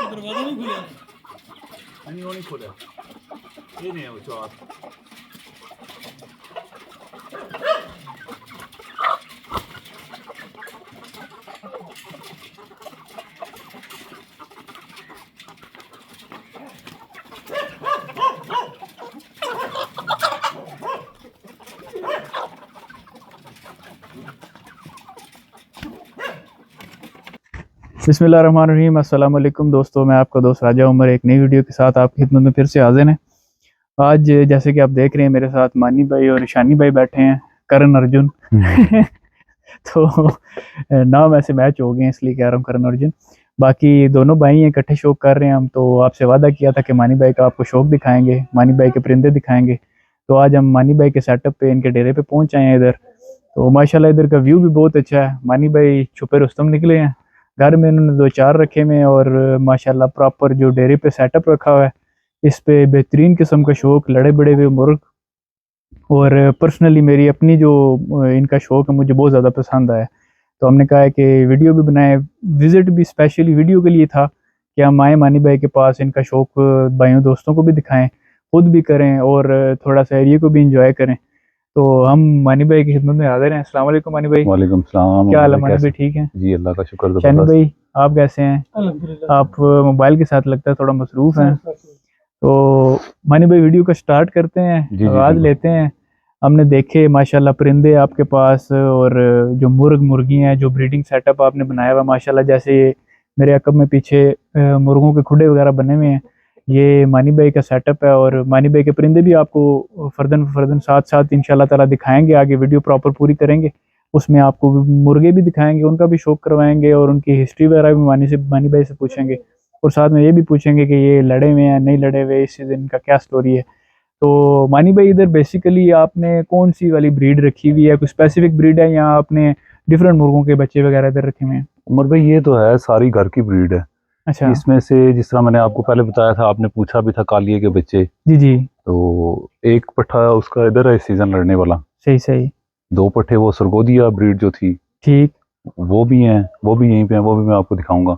दरवाजा नहीं खुला। नहीं वो नहीं खुला, ये नहीं है वो चार। बिस्मिल्लाहिर्रहमानिर्रहीम। अस्सलाम वालेकुम दोस्तों, मैं आपका दोस्त राजा उमर एक नई वीडियो के साथ आपकी खिदमत में फिर से हाजिर हैं। आज जैसे कि आप देख रहे हैं मेरे साथ मानी भाई और ईशानी भाई बैठे हैं, करण अर्जुन। तो नाम ऐसे मैच हो गए हैं इसलिए कह रहा हूँ करण अर्जुन। बाकी दोनों भाई हैं, इकट्ठे शौक कर रहे हैं हम। तो आपसे वादा किया था कि मानी भाई का आपको शौक दिखाएंगे, मानी भाई के परिंदे दिखाएंगे। तो आज हम मानी भाई के सेटअप पे, इनके डेरे पे पहुंच आए हैं इधर। तो माशाल्लाह इधर का व्यू भी बहुत अच्छा है। मानी भाई छुपे रुस्तम निकले हैं, घर में उन्होंने 2-4 रखे हुए हैं और माशाल्लाह प्रॉपर जो डेरे पे सेटअप रखा हुआ है, इस पे बेहतरीन किस्म का शौक, लड़े बड़े हुए मुर्ग। और पर्सनली मेरी अपनी जो इनका शौक है मुझे बहुत ज़्यादा पसंद आया। तो हमने कहा है कि वीडियो भी बनाए, विज़िट भी स्पेशली वीडियो के लिए था कि हम आए मानी भाई के पास, इनका शौक भाइयों दोस्तों को भी दिखाएं, खुद भी करें और थोड़ा सा एरिया को भी इंजॉय करें। तो हम मानी भाई की खिदमत में हाजिर हैं। अस्सलाम वालेकुम मानी भाई। वालेकुम सलाम। क्या हाल है मानी भाई? ठीक है जी, अल्लाह का शुक्र। शनी भाई आप कैसे हैं? अल्हम्दुलिल्लाह। आप मोबाइल के साथ लगता है थोड़ा मसरूफ हैं। तो मानी भाई वीडियो का स्टार्ट करते हैं, जी, आगाज बिल्कुल। लेते हैं। हमने देखे माशाल्लाह परिंदे आपके पास और जो मुर्गी हैं, जो ब्रीडिंग सेटअप आपने बनाया हुआ माशाल्लाह, जैसे मेरे अकब में पीछे मुर्गों के खुडे वगैरह बने हुए हैं, ये मानी भाई का सेटअप है। और मानी भाई के परिंदे भी आपको फर्दन फर्दन साथ साथ इंशाल्लाह ताला दिखाएंगे, आगे वीडियो प्रॉपर पूरी करेंगे। उसमें आपको मुर्गे भी दिखाएंगे, उनका भी शौक करवाएंगे और उनकी हिस्ट्री वगैरह भी मानी भाई से पूछेंगे। और साथ में ये भी पूछेंगे कि ये लड़े हुए हैं नहीं लड़े हुए, इस सीजन का क्या स्टोरी है। तो मानी भाई इधर बेसिकली आपने कौन सी वाली ब्रीड रखी हुई है? कोई स्पेसिफिक ब्रीड है या आपने डिफरेंट मुर्गों के बच्चे वगैरह इधर रखे हुए हैं? उमर भाई ये तो है सारी घर की ब्रीड है। अच्छा। इसमें से जिस तरह मैंने आपको पहले बताया था, आपने पूछा भी था कालिए के बच्चे, जी जी। तो एक पट्ठा उसका इधर है इस सीजन लड़ने वाला। सही सही। 2 पट्ठे वो सरगोदिया ब्रीड जो थी ठीक। वो भी हैं, वो भी यहीं पे हैं, वो भी मैं आपको दिखाऊंगा।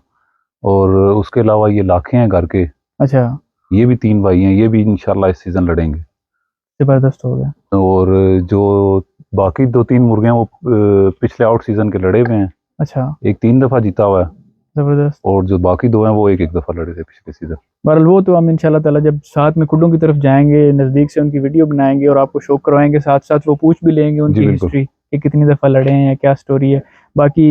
और उसके अलावा ये लाखे हैं घर के। अच्छा। ये भी 3 भाई हैं, ये भी इंशाल्लाह इस सीजन लड़ेंगे। जबरदस्त हो गया। और जो बाकी 2-3 मुर्गे हैं वो पिछले आउट सीजन के लड़े हुए हैं। अच्छा। एक 3 दफा जीता हुआ है जबरदस्त। और जो बाकी 2 हैं वो एक दफा लड़े थे पिछले सीजन। बहरहाल वो तो हम इंशाल्लाह ताला जब साथ में खुडों की तरफ जाएंगे, नज़दीक से उनकी वीडियो बनाएंगे और आपको शौक करवाएंगे, साथ साथ वो पूछ भी लेंगे उनकी हिस्ट्री कि कितनी दफ़ा लड़े हैं, क्या स्टोरी है। बाकी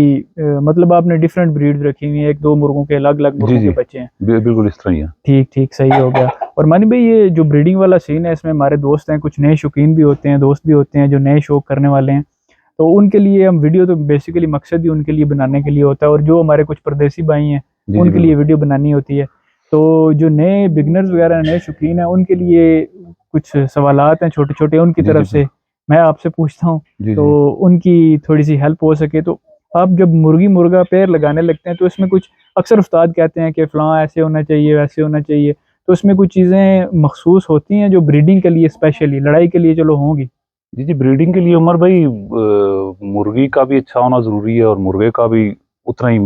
मतलब आपने डिफरेंट ब्रीड्स रखी हुई हैं, 1-2 मुर्गों के अलग अलग मुर्गों के बच्चे हैं। बिल्कुल इस तरह ही है। ठीक ठीक, सही हो गया। और मानी भाई ये जो ब्रीडिंग वाला सीन है, इसमें हमारे दोस्त हैं, कुछ नए शौकीन भी होते हैं, दोस्त भी होते हैं जो नए शौक करने वाले हैं। तो उनके लिए हम वीडियो, तो बेसिकली मकसद ही उनके लिए बनाने के लिए होता है। और जो हमारे कुछ परदेसी भाई हैं उनके लिए वीडियो बनानी होती है। तो जो नए बिगनर्स वगैरह, नए शौकीन हैं, उनके लिए कुछ सवालात हैं छोटे छोटे उनकी तरफ से मैं आपसे पूछता हूँ, तो उनकी थोड़ी सी हेल्प हो सके। तो आप जब मुर्गी मुर्गा पेयर लगाने लगते हैं तो इसमें कुछ अक्सर उस्ताद कहते हैं कि फ़लाँ ऐसे होना चाहिए, वैसे होना चाहिए। तो इसमें कुछ चीज़ें मखसूस होती हैं जो ब्रीडिंग के लिए, स्पेशली लड़ाई के लिए चलो होंगी। जी ब्रीडिंग के लिए उमर भाई मुर्गी का भी अच्छा होना ज़रूरी है और मुर्गे का भी उतना ही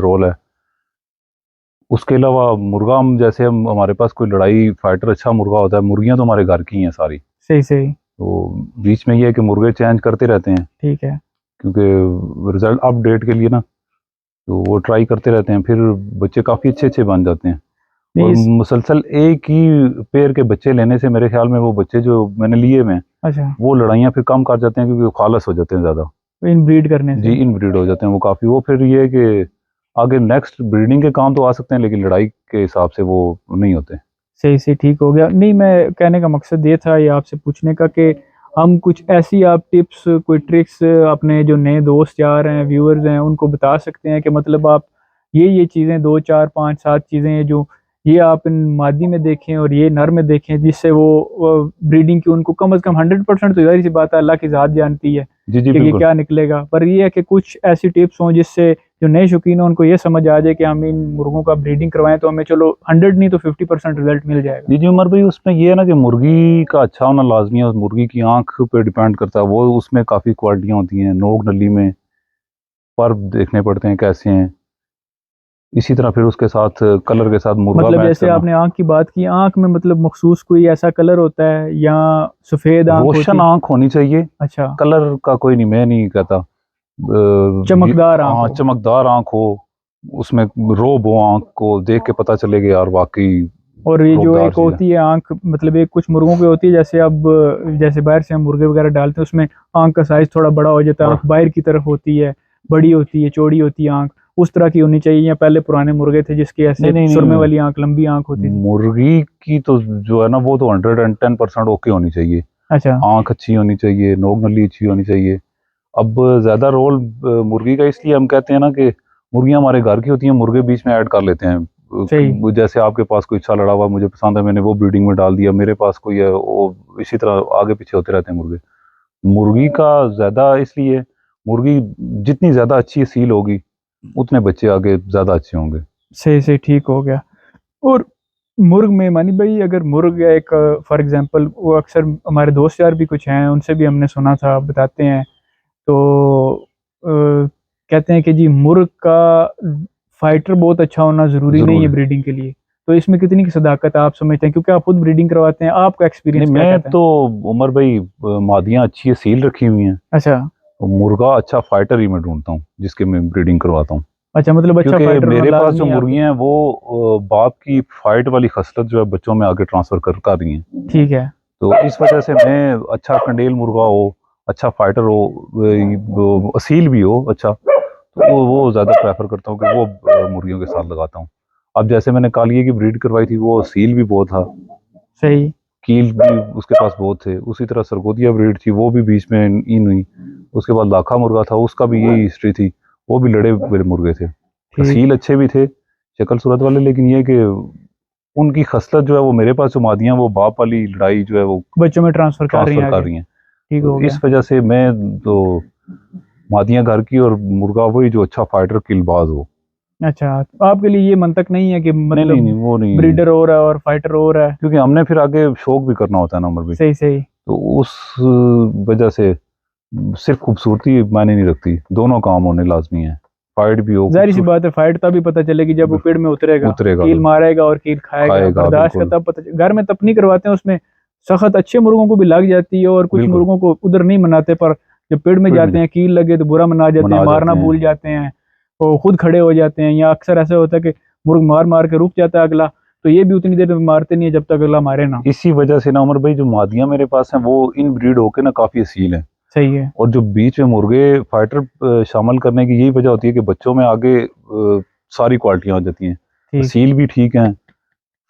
रोल है। उसके अलावा मुर्गा, हम जैसे हम हमारे पास कोई लड़ाई फाइटर अच्छा मुर्गा होता है, मुर्गियां तो हमारे घर की हैं सारी। सही सही। तो बीच में ये है कि मुर्गे चेंज करते रहते हैं। ठीक है। क्योंकि रिजल्ट अपडेट के लिए ना, तो वो ट्राई करते रहते हैं, फिर बच्चे काफ़ी अच्छे अच्छे बन जाते हैं। और मुसलसल एक ही पेयर के बच्चे लेने से मेरे ख्याल में वो बच्चे जो मैंने लिए हुए हैं, अच्छा, वो लड़ाइयाँ फिर कम कर जाते हैं क्योंकि वो खालस हो जाते हैं ज़्यादा। इन ब्रीड करने से? जी, इन ब्रीड हो जाते हैं वो काफ़ी। वो फिर ये है कि आगे नेक्स्ट ब्रीडिंग के काम तो आ सकते हैं लेकिन लड़ाई के हिसाब से वो नहीं होते। सही से, ठीक हो गया। नहीं, मैं कहने का मकसद ये था ये आपसे पूछने का कि हम कुछ ऐसी आप टिप्स, कोई ट्रिक्स अपने जो नए दोस्त यार हैं, व्यूअर्स हैं, उनको बता सकते हैं कि मतलब आप ये चीज़ें 2 4 5 7 चीज़ें हैं जो ये आप इन मादी में देखें और ये नर में देखें, जिससे वो ब्रीडिंग की उनको कम से कम 100% तो ज़ाहिर सी बात है अल्लाह की ज़ात जानती है जी कि ये क्या निकलेगा। पर ये है कि कुछ ऐसी टिप्स हों जिससे जो नए शौकीन हैं उनको ये समझ आ जाए कि हम इन मुर्गों का ब्रीडिंग करवाएं तो हमें चलो 100 नहीं तो 50% रिजल्ट मिल जाएगा। जी जी उमर भाई, उसमें ये है ना कि मुर्गी का अच्छा होना लाजमी है, उस मुर्गी की आंख पे डिपेंड करता है। वो उसमें काफ़ी क्वालिटियाँ होती हैं, नोक नली में पर देखने पड़ते हैं कैसे हैं। इसी तरह फिर उसके साथ कलर के साथ मुर्गा मतलब मैच जैसे करना। आपने आंख की बात की, आंख में मतलब मखसूस कोई ऐसा कलर होता है या सफेद आंख होती रोशन है? आंख होनी चाहिए, अच्छा, कलर का कोई नहीं, मैं नहीं कहता। चमकदार आंख हाँ, हो। चमकदार आंख हो, उसमें रोब हो, आंख को देख के पता चलेगा यार वाकई और ये जो रोबदार एक चीज़ है। होती है आंख, मतलब एक कुछ मुर्गों की होती है, जैसे अब जैसे बाहर से हम मुर्गे वगैरह डालते हैं उसमें आंख का साइज थोड़ा बड़ा हो जाता है, बड़ा आंख बाहर की तरफ होती है, बड़ी होती है, चौड़ी होती है आंख, उस तरह की होनी चाहिए? या पहले पुराने मुर्गे थे जिसकी नहीं ऐसे नहीं सुरमे नहीं, वाली आंख, लंबी आंख होती थी? मुर्गी की तो जो है ना वो तो 110% ओके होनी चाहिए। अच्छा। आंख अच्छी होनी चाहिए, नोक नली अच्छी होनी चाहिए। अब ज्यादा रोल मुर्गी का इसलिए हम कहते हैं ना कि मुर्गियां हमारे घर की होती हैं, मुर्गे बीच में ऐड कर लेते हैं। सही। जैसे आपके पास कोई अच्छा लड़ा हुआ मुझे पसंद है, मैंने वो ब्रीडिंग में डाल दिया, मेरे पास कोई है वो, इसी तरह आगे पीछे होते रहते हैं मुर्गे। मुर्गी का ज्यादा इसलिए, मुर्गी जितनी ज्यादा अच्छी सील होगी उतने बच्चे आगे ज्यादा अच्छे होंगे। सही सही, ठीक हो गया। और मुर्ग में मानी भाई, अगर मुर्ग या एक फॉर एग्जांपल, वो अक्सर हमारे दोस्त यार भी कुछ हैं, उनसे भी हमने सुना था, बताते हैं तो कहते हैं कि जी मुर्ग का फाइटर बहुत अच्छा होना ज़रूरी नहीं जरूर है है। ब्रीडिंग के लिए। तो इसमें कितनी की सदाकत आप समझते हैं, क्योंकि आप खुद ब्रीडिंग करवाते हैं, आपका नहीं एक्सपीरियंस क्या मैं कहता है? तो, उमर भाई, मादियाँ अच्छी है, सील रखी हुई हैं, अच्छा। और मुर्गा अच्छा फाइटर ही मैं ढूंढता हूँ जिसके मैं ब्रीडिंग करवाता हूँ। अच्छा, मतलब अच्छा क्योंकि फाइटर होना मेरे पास जो लाजमी है आपके मुर्गियां लिए। हैं वो बाप की फाइट वाली खसलत जो है बच्चों में आगे ट्रांसफर कर रही हैं। ठीक है। तो इस वजह से मैं अच्छा कंडेल मुर्गा हो, अच्छा फाइटर हो, वो असील भी हो अच्छा, तो वो ज़्यादा प्रेफर करता हूँ कि वो मुर्गियों के साथ लगाता हूँ। अब जैसे मैंने कालिए की ब्रीड करवाई थी, वो असील भी बहुत था, सही। कील भी उसके पास बहुत थे। उसी तरह सरगोदिया ब्रीड थी, वो भी बीच में इन हुई। उसके बाद लाखा मुर्गा था, उसका भी यही हिस्ट्री थी, वो भी लड़े हुए मुर्गे थे। ठीक। असील अच्छे भी थे शक्ल सूरत वाले, लेकिन ये कि उनकी खसलत जो है वो मेरे पास जो मादियाँ, वो बाप वाली लड़ाई जो है वो बच्चों में ट्रांसफर कर रही ट्रांसफर हैं कर आगे। रही हैं। ठीक तो हो इस गया। वजह से मैं तो मादियाँ घर की, और मुर्गा वही जो अच्छा फाइटर किलबाज हो। अच्छा, तो आपके लिए ये मंतक नहीं है कि नहीं नहीं नहीं, मतलब वो नहीं है, ब्रीडर हो रहा है और फाइटर हो रहा है? क्योंकि हमने फिर आगे शौक भी करना होता है ना उमर भाई। सही सही। तो उस वजह से सिर्फ खूबसूरती मायने नहीं रखती, दोनों काम होने लाजमी है, फाइट भी हो, जाहिर सी खूबसूरत बात है, फाइट तभी पता चलेगी जब वो पेड़ में उतरेगा, उतरेगा कील तो मारेगा और कील खाएगा, खाएगा बर्दाश्त का बिल्कुल। तब पता घर में तपनी करवाते हैं उसमें सख्त अच्छे मुर्गों को भी लग जाती है, और कुछ बिल्कुल मुर्गों को उधर नहीं मनाते, पर जब पेड़ में पेड़ में जाते हैं कील लगे तो बुरा मना जाते हैं, मना मारना जाते हैं। भूल जाते हैं, वो खुद खड़े हो जाते हैं, या अक्सर ऐसा होता है कि मुर्ग मार मार के रुक जाता है अगला, तो ये भी उतनी देर में मारते नहीं है जब तक अगला मारे ना। इसी वजह से ना उमर भाई, जो मादियाँ मेरे पास हैं वो इन ब्रीड होके ना काफ़ी असील हैं। सही है। और जो बीच में मुर्गे फाइटर शामिल करने की यही वजह होती है कि बच्चों में आगे सारी क्वालिटियाँ आ जाती हैं। ठीक। असील भी ठीक हैं,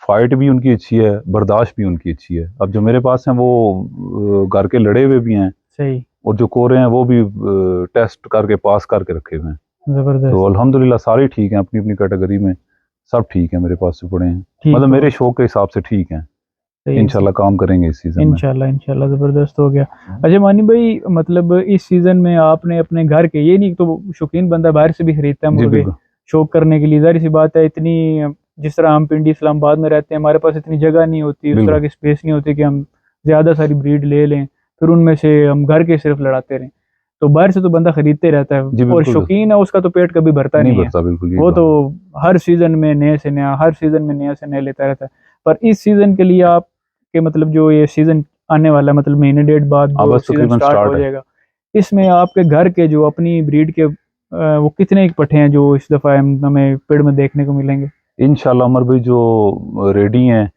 फाइट भी उनकी अच्छी है, बर्दाश्त भी उनकी अच्छी है। अब जो मेरे पास हैं वो घर के लड़े हुए भी हैं, सही। और जो कोरे हैं वो भी टेस्ट करके पास करके रखे हुए हैं। तो जबरदस्त। अल्हम्दुलिल्लाह सारे ठीक हैं अपनी अपनी कैटेगरी में, सब ठीक है मेरे पास जो पड़े हैं, ठीक मतलब हो मेरे गया। शौक के हिसाब से ठीक हैं। सही है। इंशाल्लाह काम करेंगे इस सीज़न में। इंशाल्लाह इंशाल्लाह, ज़बरदस्त हो गया। अच्छा मानी भाई, मतलब इस सीज़न में आपने अपने घर के, ये नहीं तो शौकीन बंदा बाहर से भी खरीदता है जी मुर्गे बिल्कुल शौक करने के लिए, जाहिर सी बात है, इतनी जिस तरह हम पिंडी इस्लामाबाद में रहते हैं, हमारे पास इतनी जगह नहीं होती, उस तरह बिल्कुल। की स्पेस नहीं होती कि हम ज़्यादा सारी ब्रीड ले लें, फिर उनमें से हम घर के सिर्फ लड़ाते रहें। तो बाहर से तो बंदा खरीदते रहता है, जी और बिल्कुल, शौकीन है उसका तो पेट कभी भरता नहीं नहीं है। भरता, बिल्कुल यही वो तो बात है। हर सीज़न में नए से नया, हर सीज़न में नया से नया लेता रहता है। पर इस सीज़न के लिए आप के मतलब जो ये सीज़न आने वाला है, मतलब महीने डेढ़ बाद हाँ जो बस सीज़न तकरीबन स्टार्ट हो स्टार्ट है। जाएगा, इसमें आपके घर के जो अपनी ब्रीड के वो कितने पट्ठे हैं जो इस दफ़ा हमें पेड़ में देखने को मिलेंगे? इंशाल्लाह उमर भाई, जो रेडी हैं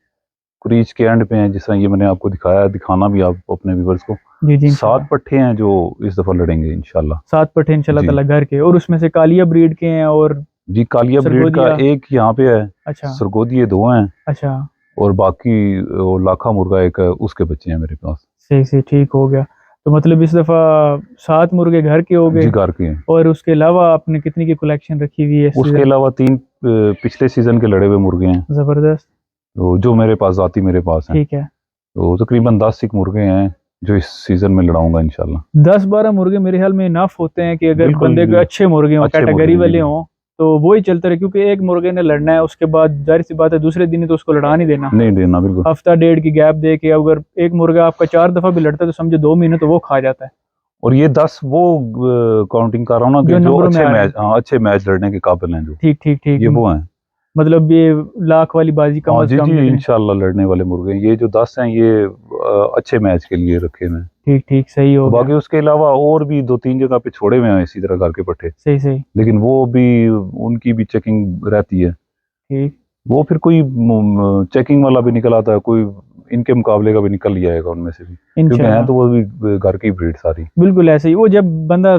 क्रीज के एंड पे हैं, जिस तरह ये मैंने आपको दिखाया, दिखाना भी आप अपने व्यूवर्स को, जी जी, 7 इंशाल्लाह। पट्ठे हैं जो इस दफ़ा लड़ेंगे इंशाल्लाह। 7 पट्ठे इंशाल्लाह जी ताला घर के, और उसमें से कालिया ब्रीड के हैं और जी, कालिया ब्रीड का सरगोदिया? एक यहाँ पे है, अच्छा। सरगोदिये 2 हैं, अच्छा। और बाकी वो लाखा मुर्गा एक है, उसके बच्चे हैं मेरे पास। सही सही, ठीक हो गया। तो मतलब इस दफ़ा 7 मुर्गे घर के हो जी गए, घर के हैं। और उसके अलावा आपने कितनी की कलेक्शन रखी हुई है इस उसके सीज़न? अलावा 3 पिछले सीजन के लड़े हुए मुर्गे हैं, ज़बरदस्त। तो जो मेरे पास, जाती मेरे पास हैं। ठीक है। तो तकरीबन 10 एक मुर्गे हैं, जो इस सीजन में लड़ाऊंगा इंशाल्लाह। 10-12 मुर्गे मेरे ख्याल में इनफ होते हैं कि अगर बिल्कुल, बंदे को अच्छे मुर्गे हों, अच्छे कैटेगरी मुर्गे, वाले जी। हों, तो वो ही चलता रहे, क्योंकि एक मुर्गे ने लड़ना है, उसके बाद जाहिर सी बात है दूसरे दिन ही तो उसको लड़ा नहीं देना, नहीं देना, बिल्कुल। हफ्ता डेढ़ की गैप दे के। अगर एक मुर्गा आपका 4 दफा भी लड़ता है तो समझो 2 महीने तो वो खा जाता है। और ये 10 वो काउंटिंग कर रहा हूँ ना जो कि जो नंबरों में अच्छे आ रहे मैच, हैं। हाँ, अच्छे मैच लड़ने के काबिल हैं, जो ठीक ठीक ठीक। ये वो हैं। मतलब ये लाख वाली बाजी कम हाँ अज जी कम जी, निकले। इंशाल्लाह लड़ने वाले मुर्गे हैं। ये जो 10 हैं ये अच्छे मैच के लिए रखे हुए हैं। ठीक ठीक, सही हो तो गया। बाकी उसके अलावा और भी 2-3 जगह पे छोड़े हुए हैं इसी तरह घर के पट्टे, सही सही। लेकिन वो भी उनकी भी चेकिंग रहती है। ठीक। वो फिर कोई चेकिंग वाला भी निकल आता है, कोई इनके मुकाबले का भी निकल ही आएगा उनमें से भी, क्योंकि हैं इंशाल्लाह तो वो भी घर की ब्रीड सारी। बिल्कुल ऐसे ही। वो जब बंदा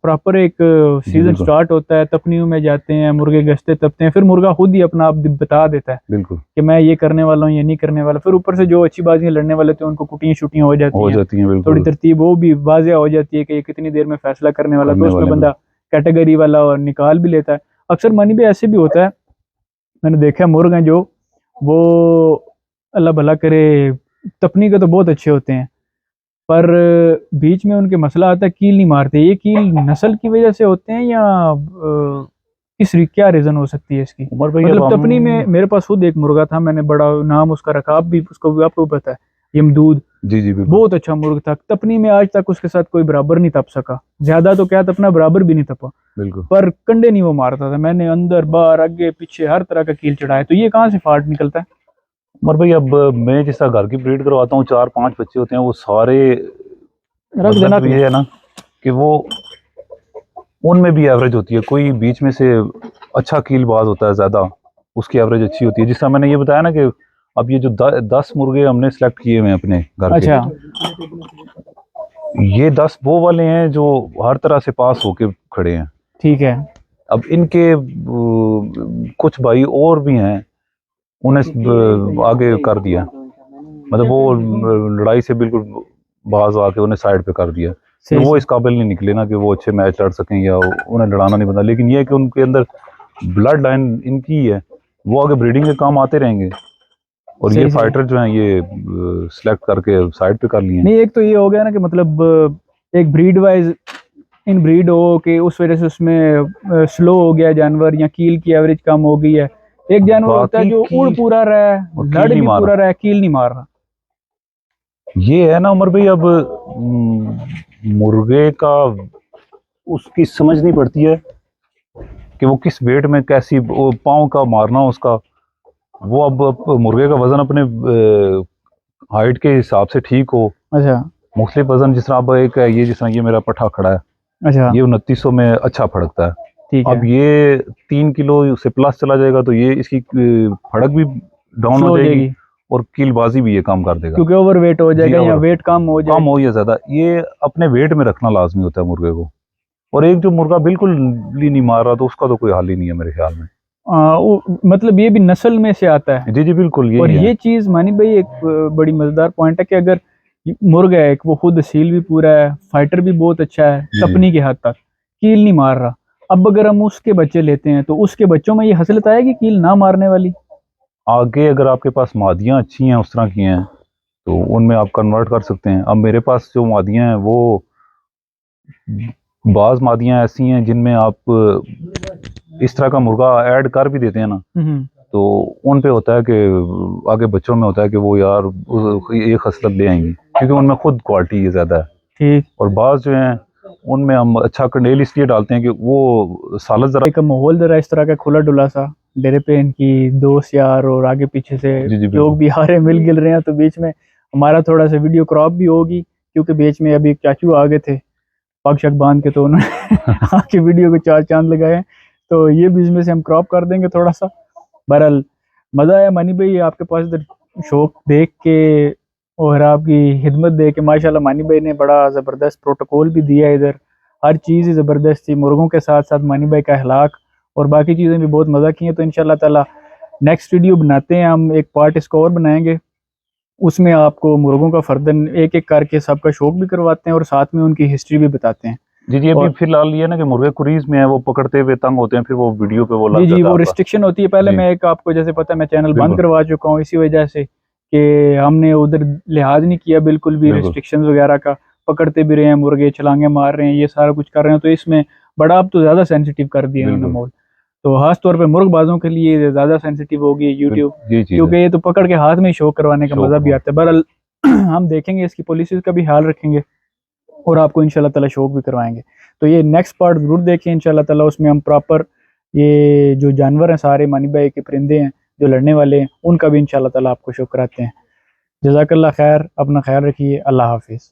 प्रॉपर एक जी सीजन बिल्कुल स्टार्ट होता है, तपनियों में जाते हैं, मुर्गे गश्ते तपते हैं, फिर मुर्गा खुद ही अपना आप बता देता है बिल्कुल कि मैं ये करने वाला हूँ, ये नहीं करने वाला। फिर ऊपर से जो अच्छी बाजियां लड़ने वाले थे उनको कुटियां छुट्टियां हो जाती हो हैं, जाती हैं, थोड़ी बिल्कुल तरतीब वो भी वाजिया हो जाती है कि ये कितनी देर में फैसला करने वाला, तो करने उसमें वाले, बंदा कैटेगरी वाला और निकाल भी लेता है। अक्सर मनी भी ऐसे भी होता है, मैंने देखा है मुर्ग हैं जो वो अल्लाह भला करे तपनी के तो बहुत अच्छे होते हैं, पर बीच में उनके मसला आता है कील नहीं मारते। ये कील नस्ल की वजह से होते हैं या क्या रीजन हो सकती है इसकी? उमर भाई। अब मतलब हम, तपनी में मेरे पास खुद एक मुर्गा था, मैंने बड़ा नाम उसका रखा, आप भी उसको भी आपको भी पता है, यमदूद। जी जी बिल्कुल बहुत अच्छा मुर्ग था, तपनी में आज तक उसके साथ कोई बराबर नहीं तप सका, ज्यादा तो क्या तपना, बराबर भी नहीं तपा, बिल्कुल। पर कंडे नहीं वो मारता था। मैंने अंदर बाहर आगे पीछे हर तरह का कील चढ़ाया, तो ये कहाँ से फाल्ट निकलता है? उमर भाई, अब मैं जिस तरह घर की ब्रीड करवाता हूँ, 4-5 बच्चे होते हैं, वो सारे, रख देना मतलब ये है ना कि वो उनमें भी एवरेज होती है, कोई बीच में से अच्छा कीलबाज होता है ज्यादा, उसकी एवरेज अच्छी होती है। जिस तरह मैंने ये बताया ना कि अब ये जो 10 मुर्गे हमने सेलेक्ट किए हुए हैं अपने घर के, अच्छा ये 10 वो वाले हैं जो हर तरह से पास होके खड़े हैं। ठीक है। अब इनके कुछ भाई और भी हैं, उन्हें आगे कर दिया, मतलब वो लड़ाई से बिल्कुल बाज आके उन्हें साइड पे कर दिया। फिर सही वो सही। इस काबिल नहीं निकले ना कि वो अच्छे मैच लड़ सकें या उन्हें लड़ाना नहीं बना, लेकिन ये है कि उनके अंदर ब्लड लाइन इनकी ही है, वो आगे ब्रीडिंग के काम आते रहेंगे। और ये सही सही। फाइटर जो हैं ये सिलेक्ट करके साइड पे कर लिए हैं। नहीं, एक तो ये हो गया ना कि मतलब एक ब्रीड वाइज इन ब्रीड हो कि उस वजह से उसमें स्लो हो गया जानवर, या कील की एवरेज कम हो गई है। एक जानवर होता है बाकी जो उड़ कील पूरा रहा है, और कील लड़ नहीं भी मारा, पूरा रहा है, कील नहीं मार रहा। ये है ना उमर भाई। अब मुर्गे का उसकी समझ नहीं पड़ती है कि वो किस वेट में कैसी वो पाँव का मारना उसका। वो अब मुर्गे का वजन अपने हाइट के हिसाब से ठीक हो, अच्छा मुख्तलिफ वजन, जिस तरह अब एक है ये, जिस तरह ये मेरा पट्ठा खड़ा है, अच्छा। ये 2900 में अच्छा फड़कता है। ठीक है। अब ये 3 किलो से प्लस चला जाएगा तो ये इसकी फड़क भी डाउन स्लो हो हो जाएगी जाएगी और कीलबाजी भी ये काम कर देगा। क्योंकि ओवर वेट हो जी, जाएगा या और वेट कम हो जाए। कम हो या ज्यादा, ये अपने वेट में रखना लाजमी होता है मुर्गे को। और एक जो मुर्गा बिल्कुल ही नहीं मार रहा, तो उसका तो कोई हाल ही नहीं है मेरे ख्याल में। मतलब ये भी नस्ल में से आता है। जी जी बिल्कुल, और यही है। ये चीज मानी भाई एक बड़ी मजेदार पॉइंट है कि अगर मुर्गा है एक, वो खुद सील भी पूरा है, फाइटर भी बहुत अच्छा है जी तपनी की हद तक, कील नहीं मार रहा। अब अगर हम उसके बच्चे लेते हैं तो उसके बच्चों में ये हसलत आएगी कील ना मारने वाली? आगे अगर आपके पास मादियाँ अच्छी हैं, उस तरह की हैं, तो उनमें आप कन्वर्ट कर सकते हैं। अब मेरे पास जो मादियाँ हैं वो, बाज़ मादियाँ ऐसी हैं जिनमें आप इस तरह का मुर्गा ऐड कर भी देते हैं ना, तो उन पे होता है कि आगे बच्चों में होता है कि वो यार ये खसलत ले आएंगी, क्योंकि उनमें खुद क्वालिटी ज़्यादा है। ठीक। और बाज़ जो हैं उनमें हम अच्छा कंडेल इसलिए डालते हैं कि वो सालत ज़रा। एक माहौल जरा इस तरह का खुला डुला सा डेरे पे, इनकी दोस्त यार और आगे पीछे से जी जी लोग बिल्कुल भी आ रहे मिल गिल रहे हैं, तो बीच में हमारा थोड़ा सा वीडियो क्रॉप भी होगी, क्योंकि बीच में अभी एक चाचू आ गए थे पग शक बांध के, तो उन्होंने आके वीडियो को चार चांद लगाए हैं, तो ये बीच में से हम क्रॉप कर देंगे थोड़ा सा। बहरहाल मज़ा आया मानी भाई आपके पास इधर शौक देख के और आपकी खिदमत देख के। माशाल्लाह मानी भाई ने बड़ा ज़बरदस्त प्रोटोकॉल भी दिया है इधर, हर चीज़ ही ज़बरदस्त थी, मुर्गों के साथ साथ मानी भाई का अखलाक और बाकी चीज़ें भी बहुत मज़ा की हैं। तो इंशाल्लाह ताला नेक्स्ट वीडियो बनाते हैं हम, एक पार्ट इसको और बनाएंगे, उसमें आपको मुर्गों का फर्दन एक एक करके सबका शौक भी करवाते हैं और साथ में उनकी हिस्ट्री भी बताते हैं। जी जी। अभी और फिलहाल ये ना कि मुर्गे कुरीज में है, वो पकड़ते हुए तंग होते हैं, फिर वो वीडियो पे वो जी लग जी, जाता है वो आपका। रिस्ट्रिक्शन होती है। पहले जी मैं एक आपको जैसे पता है मैं चैनल बंद बिल्कुल करवा चुका हूँ इसी वजह से कि हमने उधर लिहाज नहीं किया बिल्कुल भी, बिल्कुल। रिस्ट्रिक्शंस वगैरह का, पकड़ते भी रहे हैं मुर्गे, छलांगे मार रहे हैं, ये सारा कुछ कर रहे हैं, तो इसमें बड़ा अब तो ज़्यादा सेंसिटिव कर दिया उन्होंने बिल्कुल। माहौल। तो खास तौर पे मुर्गबाजों के लिए ज़्यादा सेंसिटिव हो गई है यूट्यूब, ये चीज़ क्योंकि है। ये तो पकड़ के हाथ में शो करवाने का शो मज़ा भी आता है। बहरहाल हम देखेंगे, इसकी पॉलिसीज़ का भी ख्याल रखेंगे और आपको इंशाल्लाह ताला शौक भी करवाएंगे। तो ये नेक्स्ट पार्ट ज़रूर देखें इंशाल्लाह ताला, उसमें हम प्रॉपर ये जो जानवर हैं सारे, मानी भाई के परिंदे हैं जो लड़ने वाले हैं, उनका भी इंशाल्लाह ताला आपको शो कराते हैं। जज़ाकल्लाह खैर, अपना ख्याल रखिए, अल्लाह हाफिज़।